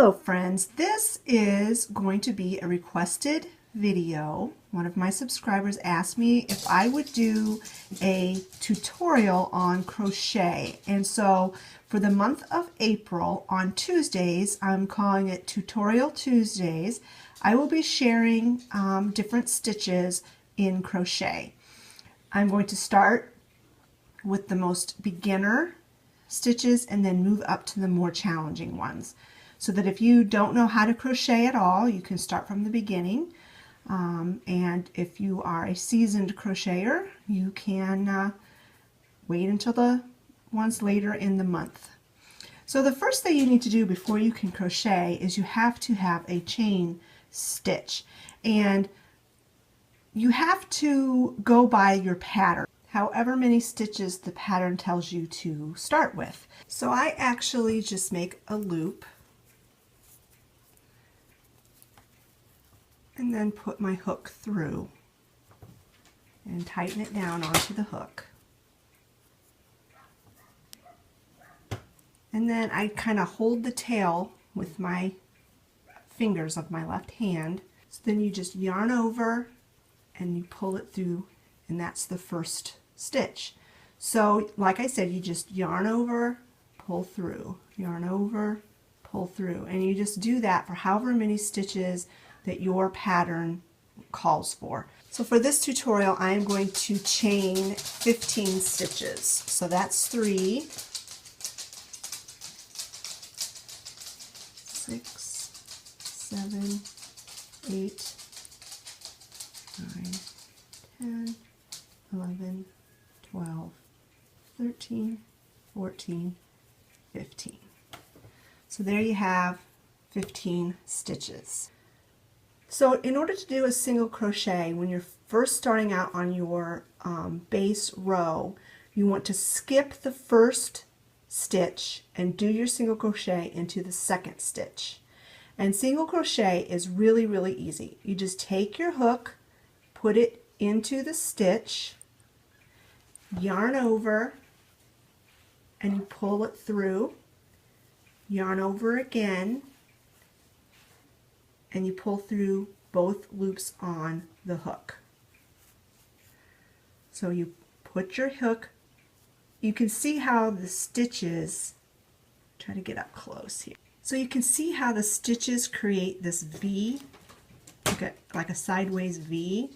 Hello friends, this is going to be a requested video. One of my subscribers asked me if I would do a tutorial on crochet, and so for the month of April on Tuesdays, I'm calling it Tutorial Tuesdays, I will be sharing different stitches in crochet. I'm going to start with the most beginner stitches and then move up to the more challenging ones, so that if you don't know how to crochet at all, you can start from the beginning. And if you are a seasoned crocheter, you can wait until the ones later in the month. So the first thing you need to do before you can crochet is you have to have a chain stitch, and you have to go by your pattern, however many stitches the pattern tells you to start with. So I actually just make a loop and then put my hook through and tighten it down onto the hook. And then I kind of hold the tail with my fingers of my left hand. So then you just yarn over and you pull it through, and that's the first stitch. So like I said, you just yarn over, pull through, yarn over, pull through, and you just do that for however many stitches that your pattern calls for. So for this tutorial, I am going to chain 15 stitches. So that's 3, 6, 7, 8, 9, 10, 11, 12, 13, 14, 15. So there you have 15 stitches. So in order to do a single crochet, when you're first starting out on your base row, you want to skip the first stitch and do your single crochet into the second stitch. And single crochet is really, really easy. You just take your hook, put it into the stitch, yarn over, and you pull it through, yarn over again, and you pull through both loops on the hook. So you put your hook, you can see how the stitches, try to get up close here. So you can see how the stitches create this V, like a sideways V.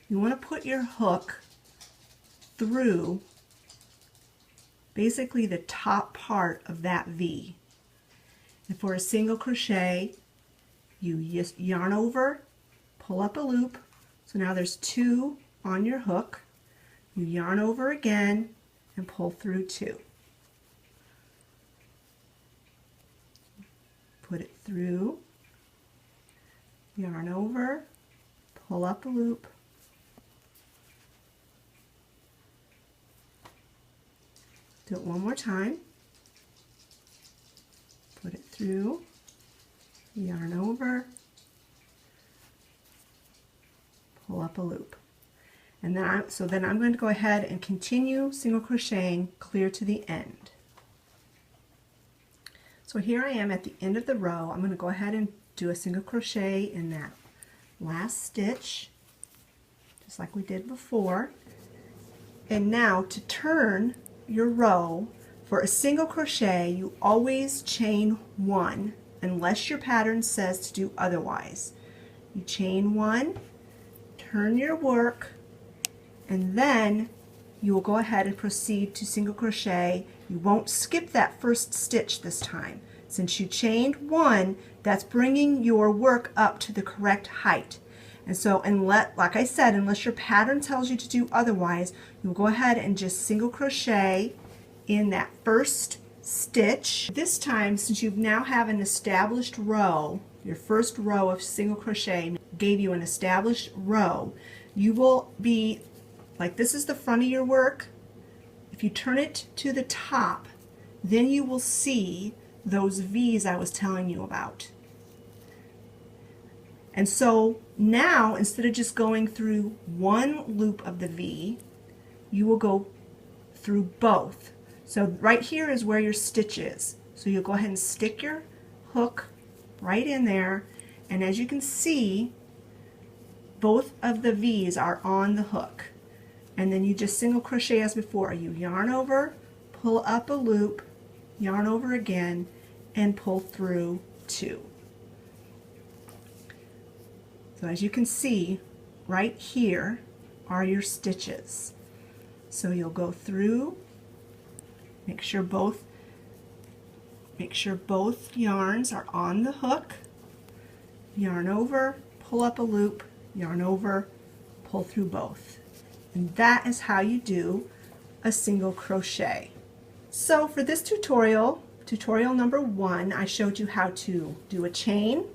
You want to put your hook through basically the top part of that V. And for a single crochet, you just yarn over, pull up a loop, so now there's 2 on your hook. You yarn over again and pull through 2. Put it through, yarn over, pull up a loop, do it one more time, put it through, yarn over, pull up a loop. And then I'm going to go ahead and continue single crocheting clear to the end. So here I am at the end of the row. I'm going to go ahead and do a single crochet in that last stitch, just like we did before. And now to turn your row, for a single crochet, you always chain 1 unless your pattern says to do otherwise. You chain 1, turn your work, and then you will go ahead and proceed to single crochet. You won't skip that first stitch this time. Since you chained 1, that's bringing your work up to the correct height. And so, like I said, unless your pattern tells you to do otherwise, you'll go ahead and just single crochet in that first stitch. This time, since you now have an established row, your first row of single crochet gave you an established row, you will be, like this is the front of your work. If you turn it to the top, then you will see those V's I was telling you about. And so now, instead of just going through one loop of the V, you will go through both. So right here is where your stitch is. So you'll go ahead and stick your hook right in there, and as you can see, both of the V's are on the hook. And then you just single crochet as before. You yarn over, pull up a loop, yarn over again, and pull through 2. So as you can see, right here are your stitches. So you'll go through, make sure both yarns are on the hook, yarn over, pull up a loop, yarn over, pull through both. And that is how you do a single crochet. So for this tutorial, tutorial number 1, I showed you how to do a chain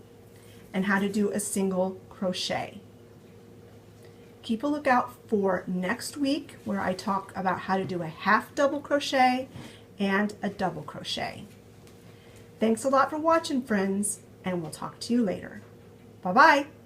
and how to do a single crochet. Keep a lookout for next week where I talk about how to do a half double crochet and a double crochet. Thanks a lot for watching, friends, and we'll talk to you later. Bye-bye.